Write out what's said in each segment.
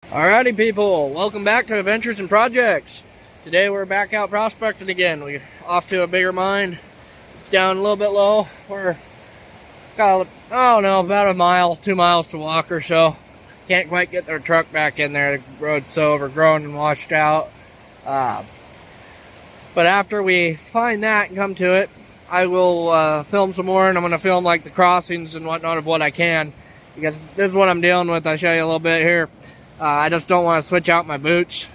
Alrighty people, welcome back to Adventures and Projects. Today we're back out prospecting again. We're off to a bigger mine. It's down a little bit low. We're got, I don't know, about a mile, 2 miles to walk or so. Can't quite get their truck back in there. The road's so overgrown and washed out. But after we find that and come to it, I will film some more, and I'm going to film like the crossings and whatnot of what I can. Because this is what I'm dealing with. I'll show you a little bit here. I just don't want to switch out my boots.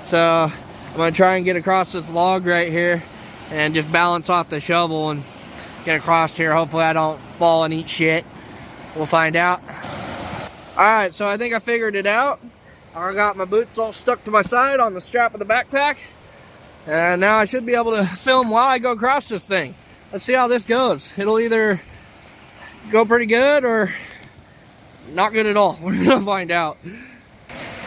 So I'm going to try and get across this log right here and just balance off the shovel and get across here. Hopefully I don't fall and eat shit. We'll find out. Alright, so I think I figured it out. I got my boots all stuck to my side on the strap of the backpack. And now I should be able to film while I go across this thing. Let's see how this goes. It'll either go pretty good or not good at all. We're gonna find out.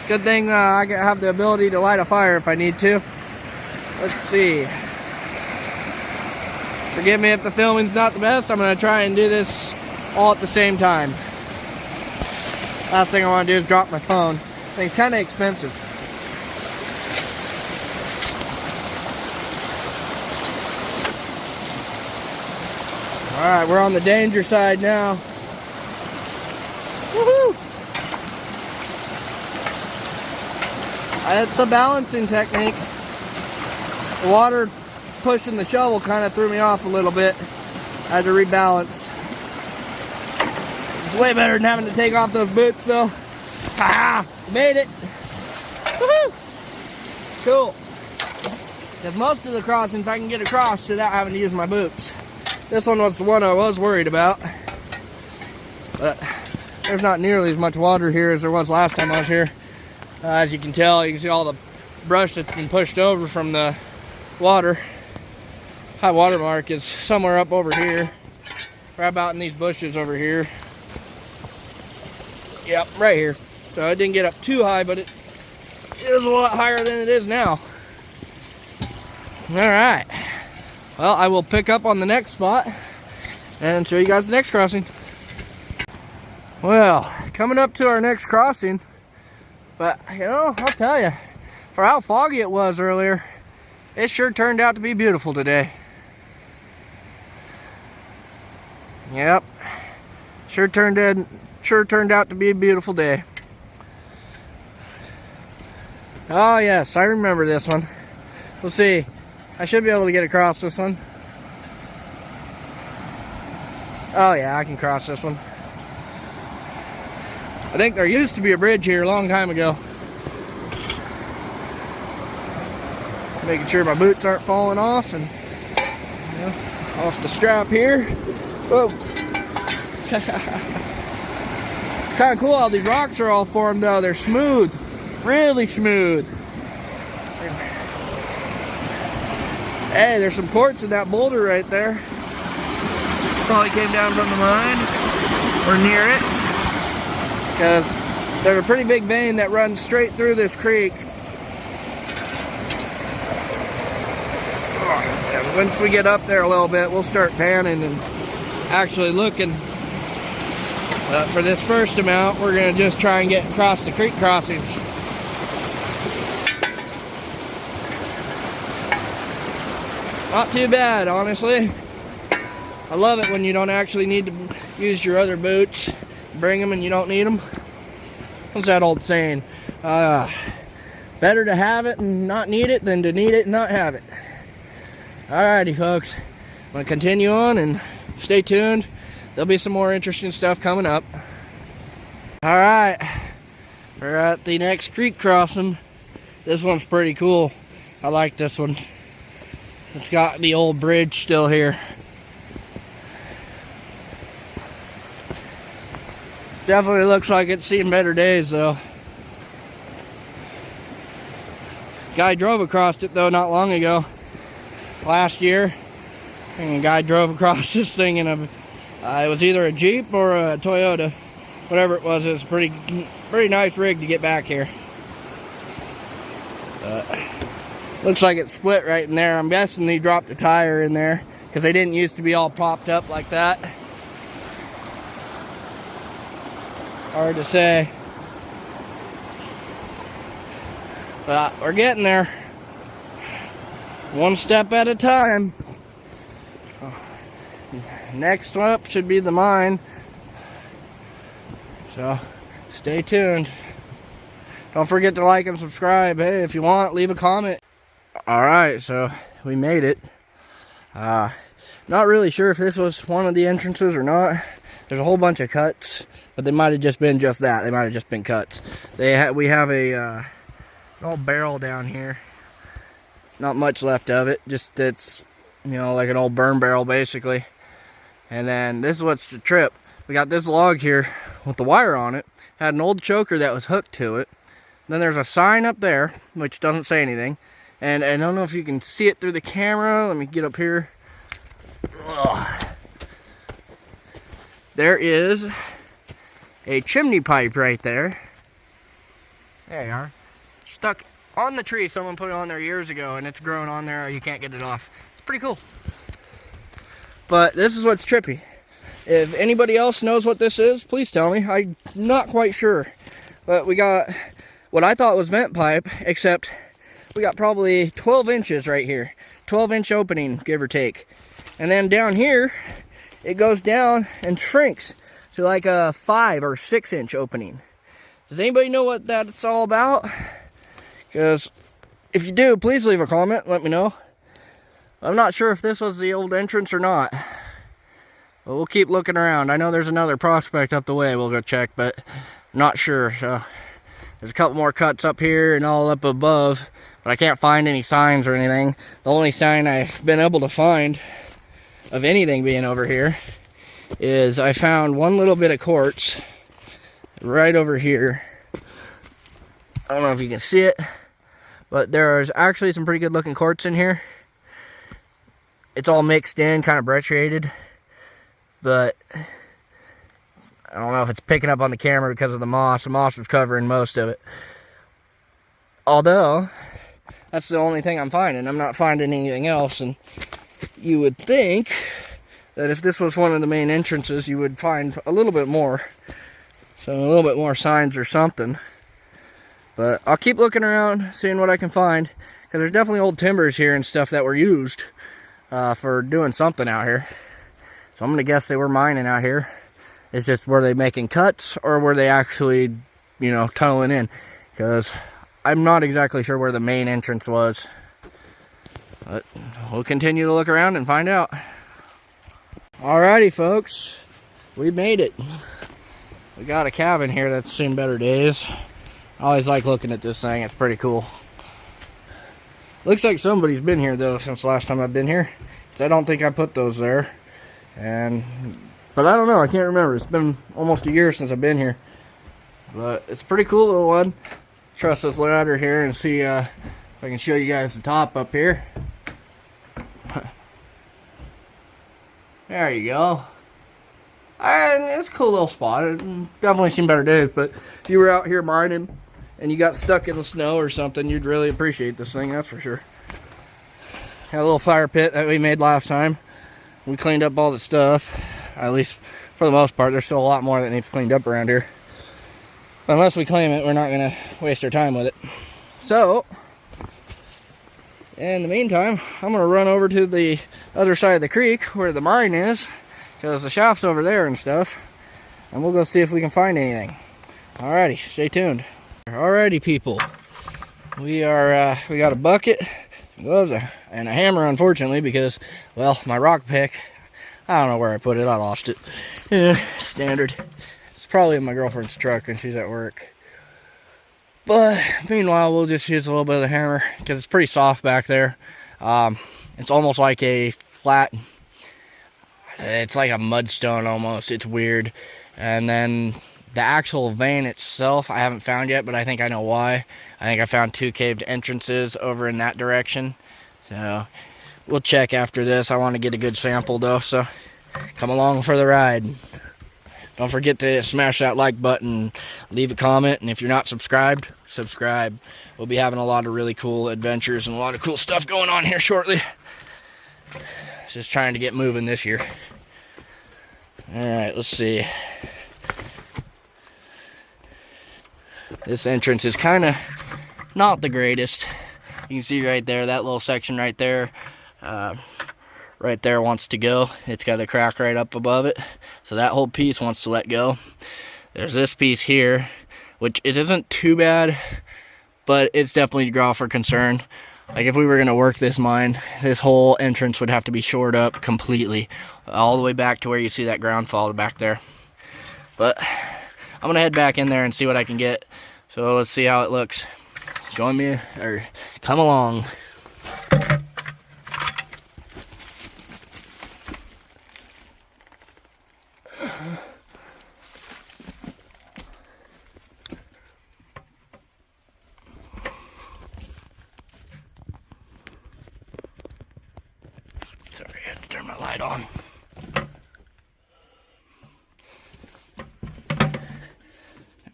Good thing I have the ability to light a fire if I need to. Let's see. Forgive me if the filming's not the best. I'm gonna try and do this all at the same time. Last thing I want to do is drop my phone. This thing's kind of expensive. Alright, we're on the danger side now. Woohoo! It's a balancing technique. The water pushing the shovel kind of threw me off a little bit. I had to rebalance. It's way better than having to take off those boots though. Ha! Made it! Woohoo! Cool. Because most of the crossings I can get across without having to use my boots. This one was the one I was worried about. But there's not nearly as much water here as there was last time I was here. As you can tell, you can see all the brush that's been pushed over from the water. High water mark is somewhere up over here. Right about in these bushes over here. Yep, right here. So it didn't get up too high, but it is a lot higher than it is now. Alright. Well, I will pick up on the next spot and show you guys the next crossing. Well, coming up to our next crossing, but you know, I'll tell you, for how foggy it was earlier, it sure turned out to be beautiful today. Yep, sure turned out to be a beautiful day. Oh yes, I remember this one. We'll see. I should be able to get across this one. Oh yeah, I can cross this one. I think there used to be a bridge here a long time ago. Making sure my boots aren't falling off and off the strap here. Whoa. Kind of cool how these rocks are all formed though. They're smooth, really smooth. Hey, there's some quartz in that boulder right there. Probably came down from the mine or near it. Because there's a pretty big vein that runs straight through this creek. And once we get up there a little bit, we'll start panning and actually looking. For this first amount, we're going to just try and get across the creek crossings. Not too bad, honestly. I love it when you don't actually need to use your other boots. Bring them and you don't need them. What's that old saying? Better to have it and not need it than to need it and not have it. Alrighty, folks. I'm going to continue on and stay tuned. There'll be some more interesting stuff coming up. Alright. We're at the next creek crossing. This one's pretty cool. I like this one. It's got the old bridge still here. Definitely looks like it's seen better days though. Guy drove across it though not long ago. Last year. And a guy drove across this thing in a it was either a Jeep or a Toyota. Whatever it was a pretty nice rig to get back here. Looks like it's split right in there. I'm guessing he dropped a tire in there because they didn't used to be all propped up like that. Hard to say. But we're getting there. One step at a time. Next up should be the mine. So stay tuned. Don't forget to like and subscribe. Hey, if you want, leave a comment. Alright, so we made it. Not really sure if this was one of the entrances or not. There's a whole bunch of cuts, but they might have just been just that. They might have just been cuts. We have a an old barrel down here. Not much left of it. Just it's, you know, like an old burn barrel basically. And then this is what's the trip. We got this log here with the wire on it. Had an old choker that was hooked to it. Then there's a sign up there, which doesn't say anything. And I don't know if you can see it through the camera. Let me get up here. Ugh. There is a chimney pipe right there. There you are. Stuck on the tree. Someone put it on there years ago, and it's grown on there. You can't get it off. It's pretty cool. But this is what's trippy. If anybody else knows what this is, please tell me. I'm not quite sure. But we got what I thought was vent pipe, except we got probably 12 inches right here. 12-inch opening, give or take. And then down here, it goes down and shrinks to like a 5 or 6-inch opening. Does anybody know what that's all about? Because if you do, please leave a comment, let me know. I'm not sure if this was the old entrance or not. But we'll keep looking around. I know there's another prospect up the way we'll go check, but I'm not sure. So there's a couple more cuts up here and all up above, but I can't find any signs or anything. The only sign I've been able to find of anything being over here is I found one little bit of quartz right over here. I don't know if you can see it, but there's actually some pretty good looking quartz in here. It's all mixed in, kind of brecciated, but I don't know if it's picking up on the camera because of the moss. The moss was covering most of it. Although, that's the only thing I'm finding. I'm not finding anything else, and you would think that if this was one of the main entrances, you would find a little bit more. So a little bit more signs or something. But I'll keep looking around, seeing what I can find, because there's definitely old timbers here and stuff that were used for doing something out here. So I'm going to guess they were mining out here. It's just, were they making cuts, or were they actually, you know, tunneling in? Because I'm not exactly sure where the main entrance was. But we'll continue to look around and find out. Alrighty, folks. We made it. We got a cabin here that's seen better days. I always like looking at this thing. It's pretty cool. Looks like somebody's been here, though, since the last time I've been here. I don't think I put those there. But I don't know. I can't remember. It's been almost a year since I've been here. But it's a pretty cool little one. Trust this ladder here and see if I can show you guys the top up here. There you go. And it's a cool little spot. It definitely seen better days, but if you were out here mining and you got stuck in the snow or something, you'd really appreciate this thing, that's for sure. Got a little fire pit that we made last time. We cleaned up all the stuff, at least for the most part. There's still a lot more that needs cleaned up around here. But unless we claim it, we're not going to waste our time with it. So, in the meantime, I'm going to run over to the other side of the creek where the mine is, because the shaft's over there and stuff, and we'll go see if we can find anything. Alrighty, stay tuned. Alrighty, people. We got a bucket, gloves, and a hammer, unfortunately, because, well, my rock pick, I don't know where I put it. I lost it. Yeah, standard. It's probably in my girlfriend's truck when she's at work. But meanwhile, we'll just use a little bit of the hammer because it's pretty soft back there. It's almost like a flat, it's like a mudstone almost. It's weird. And then the actual vein itself, I haven't found yet, but I think I know why. I think I found 2 caved entrances over in that direction. So we'll check after this. I want to get a good sample though, so come along for the ride. Don't forget to smash that like button, leave a comment, and if you're not subscribed, subscribe. We'll be having a lot of really cool adventures and a lot of cool stuff going on here shortly. Just trying to get moving this year. Alright, let's see. This entrance is kind of not the greatest. You can see right there, that little section right there wants to go. It's got a crack right up above it, so that whole piece wants to let go. There's this piece here, which it isn't too bad, but it's definitely ground for concern. Like if we were gonna work this mine, this whole entrance would have to be shored up completely, all the way back to where you see that ground fall back there. But I'm gonna head back in there and see what I can get. So let's see how it looks. Join me, or come along. Sorry, I had to turn my light on.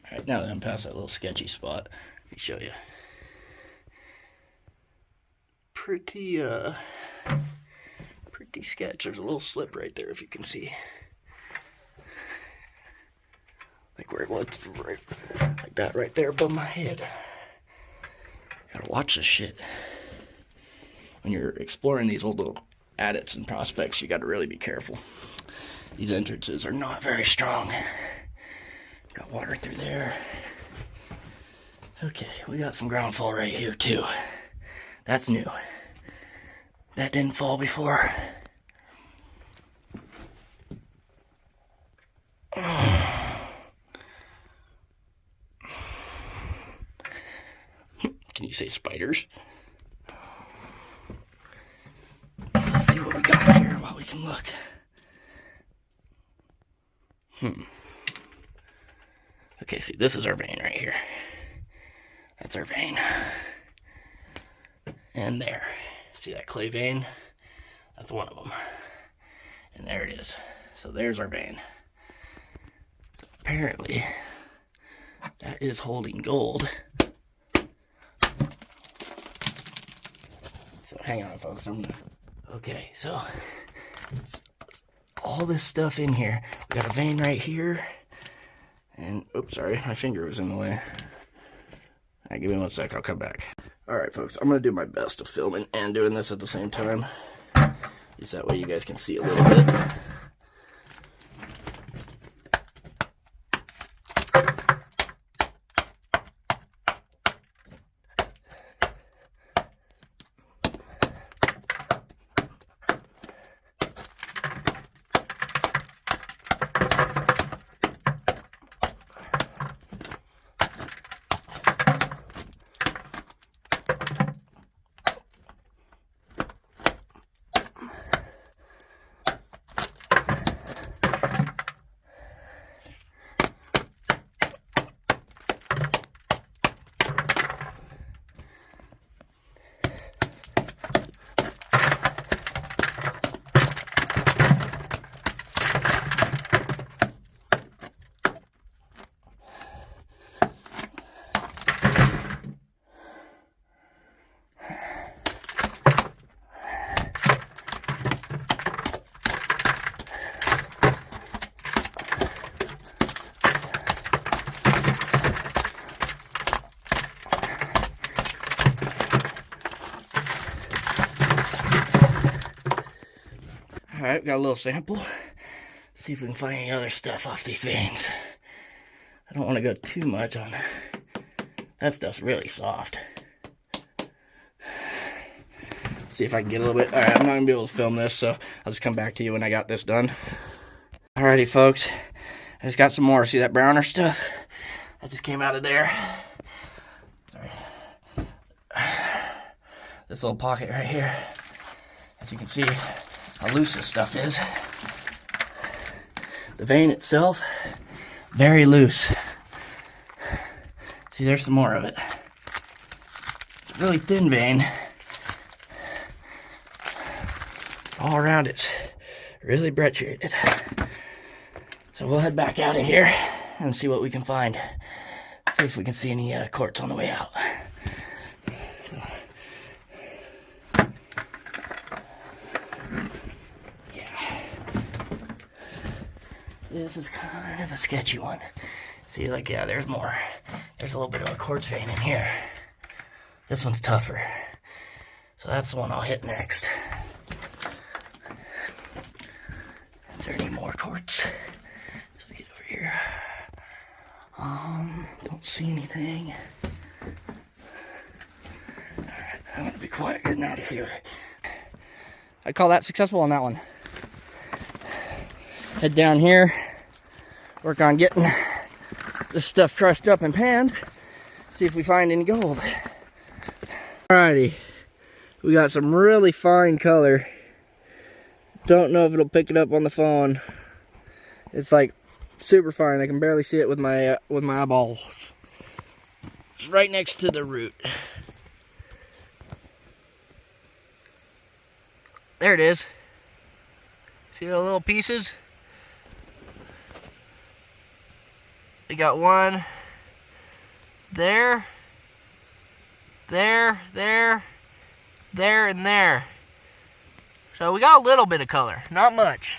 Alright, now that I'm past that little sketchy spot, let me show you. Pretty sketch. There's a little slip right there, if you can see. Like where it was, right, like that right there above my head. Gotta watch this shit. When you're exploring these old little adits and prospects, you gotta really be careful. These entrances are not very strong. Got water through there. Okay, we got some ground fall right here too. That's new. That didn't fall before. Can you say spiders? Let's see what we got here while we can look. Okay, see, this is our vein right here. That's our vein. And there. See that clay vein? That's one of them. And there it is. So there's our vein. So apparently, that is holding gold. So hang on, folks. Okay, so all this stuff in here. We got a vein right here. And, oops, sorry, my finger was in the way. All right, give me 1 sec, I'll come back. All right, folks, I'm going to do my best of filming and doing this at the same time. Just that way you guys can see a little bit. Alright, got a little sample. See if we can find any other stuff off these veins. I don't want to go too much on that stuff's really soft. See if I can get a little bit. Alright, I'm not gonna be able to film this, so I'll just come back to you when I got this done. Alrighty, folks. I just got some more. See that browner stuff? That just came out of there. Sorry. This little pocket right here. As you can see, how loose this stuff is. The vein itself, very loose. See, there's some more of it. It's a really thin vein. All around it's really brecciated. So we'll head back out of here and see what we can find. See if we can see any quartz on the way out. This is kind of a sketchy one. See, like, yeah, there's more there's a little bit of a quartz vein in here. This one's tougher. So that's the one I'll hit next. Is there any more quartz? So we get over here. Don't see anything. Alright, I'm gonna be quiet getting out of here. I call that successful on that one. Head down here. Work on getting this stuff crushed up and panned. See if we find any gold. Alrighty. We got some really fine color. Don't know if it'll pick it up on the phone. It's like super fine. I can barely see it with my eyeballs. It's right next to the root. There it is. See the little pieces? We got one there, there, there, there, and there. So we got a little bit of color, not much.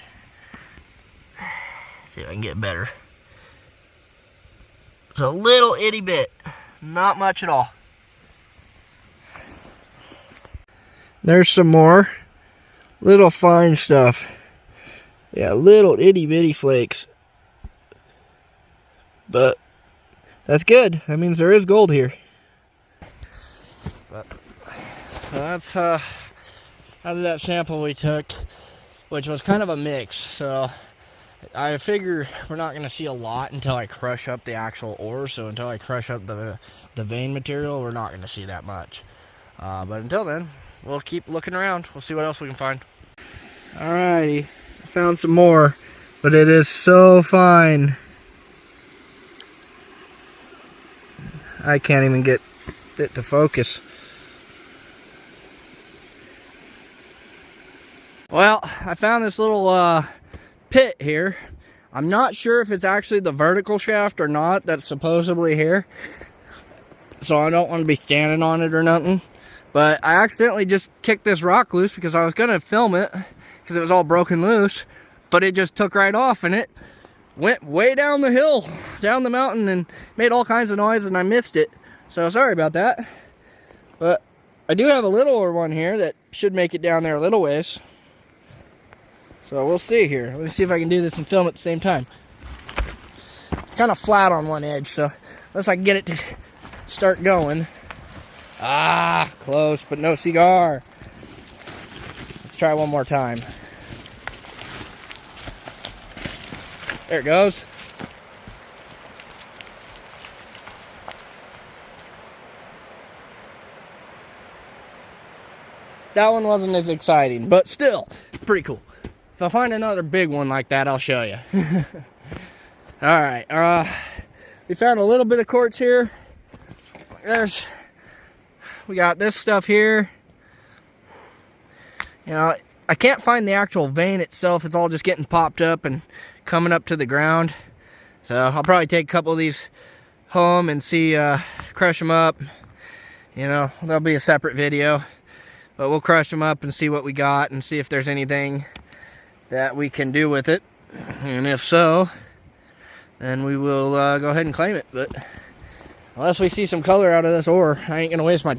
Let's see if I can get better. It's a little itty bit, not much at all. There's some more little fine stuff. Yeah, little itty bitty flakes. But that's good. That means there is gold here. But that's out of that sample we took, which was kind of a mix. So I figure we're not going to see a lot until I crush up the actual ore. So until I crush up the vein material, we're not going to see that much. But until then, we'll keep looking around. We'll see what else we can find. Alrighty, I found some more, but it is so fine. I can't even get it to focus. Well, I found this little pit here. I'm not sure if it's actually the vertical shaft or not that's supposedly here. So I don't want to be standing on it or nothing. But I accidentally just kicked this rock loose because I was going to film it because it was all broken loose. But it just took right off and it went way down the hill, down the mountain, and made all kinds of noise, and I missed it. So sorry about that. But I do have a littler one here that should make it down there a little ways. So we'll see here. Let me see if I can do this and film at the same time. It's kind of flat on one edge, so unless I can get it to start going. Ah, close, but no cigar. Let's try one more time. There it goes. That one wasn't as exciting, but still, pretty cool. If I find another big one like that, I'll show you. Alright, we found a little bit of quartz here. We got this stuff here. You know, I can't find the actual vein itself. It's all just getting popped up and coming up to the ground. So I'll probably take a couple of these home and see, crush them up. You know, there'll be a separate video. But we'll crush them up and see what we got and see if there's anything that we can do with it. And if so, then we will go ahead and claim it. But unless we see some color out of this ore, I ain't gonna waste my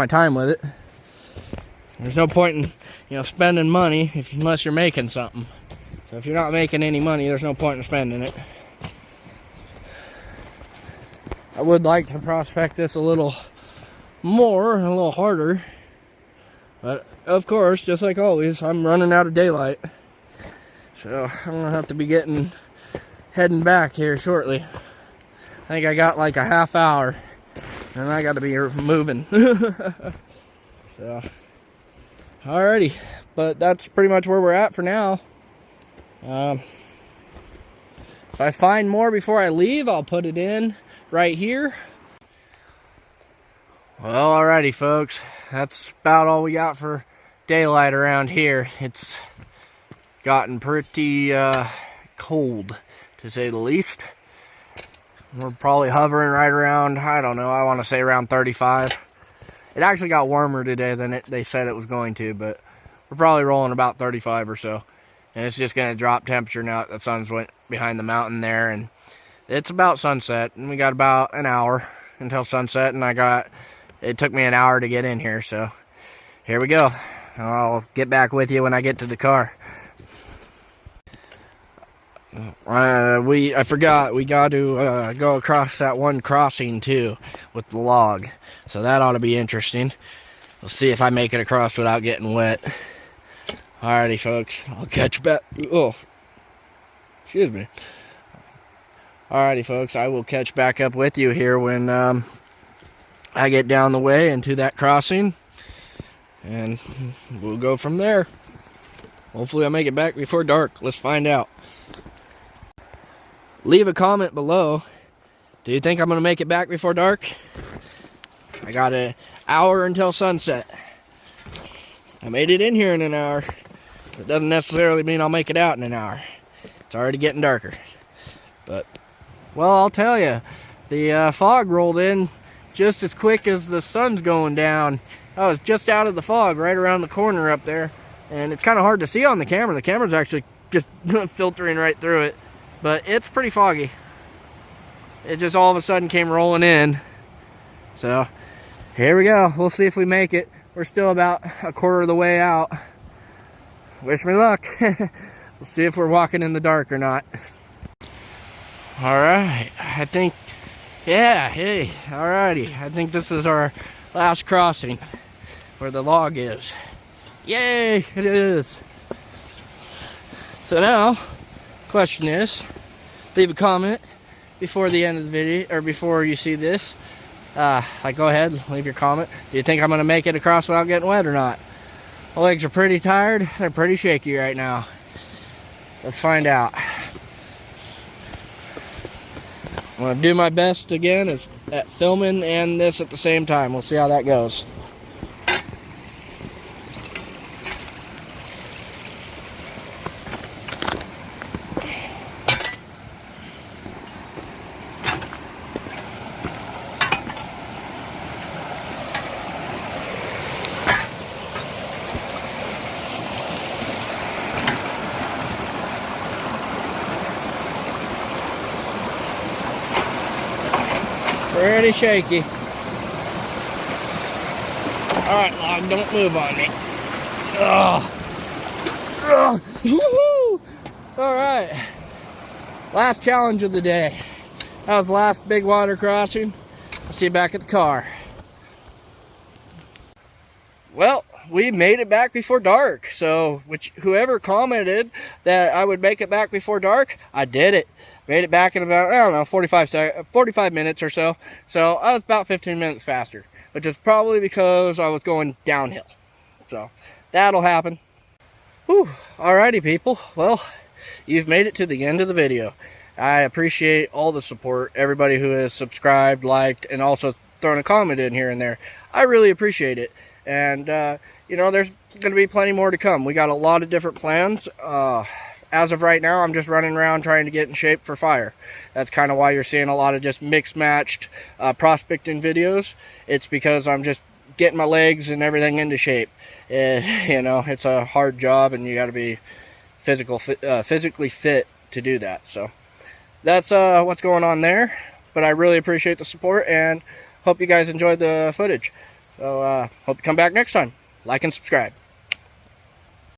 time with it. There's no point in, you know, spending money unless you're making something. So if you're not making any money, there's no point in spending it. I would like to prospect this a little more and a little harder. But of course, just like always, I'm running out of daylight. So I'm gonna have to be heading back here shortly. I think I got like a half hour and I got to be moving. So alrighty, but that's pretty much where we're at for now. If I find more before I leave, I'll put it in right here. Well, alrighty folks, that's about all we got for daylight around here. It's gotten pretty cold, to say the least. We're probably hovering right around, I don't know, I want to say around 35. It actually got warmer today than they said it was going to, but we're probably rolling about 35 or so. And it's just going to drop temperature now that the sun's went behind the mountain there, and it's about sunset, and we got about an hour until sunset, and it took me an hour to get in here, so here we go. I'll get back with you when I get to the car. I forgot, we got to go across that one crossing too with the log, so that ought to be interesting. We'll see if I make it across without getting wet. Alrighty, folks, I'll catch you back. Oh, excuse me. Alrighty, folks, I will catch back up with you here when I get down the way into that crossing, and we'll go from there. Hopefully I make it back before dark. Let's find out. Leave a comment below. Do you think I'm going to make it back before dark? I got an hour until sunset. I made it in here in an hour. It doesn't necessarily mean I'll make it out in an hour. It's already getting darker. But, well, I'll tell you, the fog rolled in just as quick as the sun's going down. I was just out of the fog right around the corner up there. And it's kind of hard to see on the camera. The camera's actually just filtering right through it. But it's pretty foggy. It just all of a sudden came rolling in. So, here we go. We'll see if we make it. We're still about a quarter of the way out. Wish me luck. We'll see if we're walking in the dark or not. Alright, I think, yeah, hey, alrighty. I think this is our last crossing where the log is. Yay, it is. So now, question is, leave a comment before the end of the video, or before you see this. Go ahead, leave your comment. Do you think I'm going to make it across without getting wet or not? My legs are pretty tired. They're pretty shaky right now. Let's find out. I'm going to do my best again at filming and this at the same time. We'll see how that goes. Pretty shaky. Alright, log, don't move on me. Alright. Last challenge of the day. That was the last big water crossing. I'll see you back at the car. Well, we made it back before dark. So, whoever commented that I would make it back before dark, I did it. Made it back in about, I don't know, 45 minutes or so. So I was about 15 minutes faster, which is probably because I was going downhill. So that'll happen. Whew. Alrighty, people. Well, you've made it to the end of the video. I appreciate all the support, everybody who has subscribed, liked, and also thrown a comment in here and there. I really appreciate it. And, you know, there's going to be plenty more to come. We got a lot of different plans. As of right now, I'm just running around trying to get in shape for fire. That's kind of why you're seeing a lot of just mixed-matched prospecting videos. It's because I'm just getting my legs and everything into shape. You know, it's a hard job, and you got to be physically fit to do that. So that's what's going on there. But I really appreciate the support, and hope you guys enjoyed the footage. So hope you come back next time. Like and subscribe.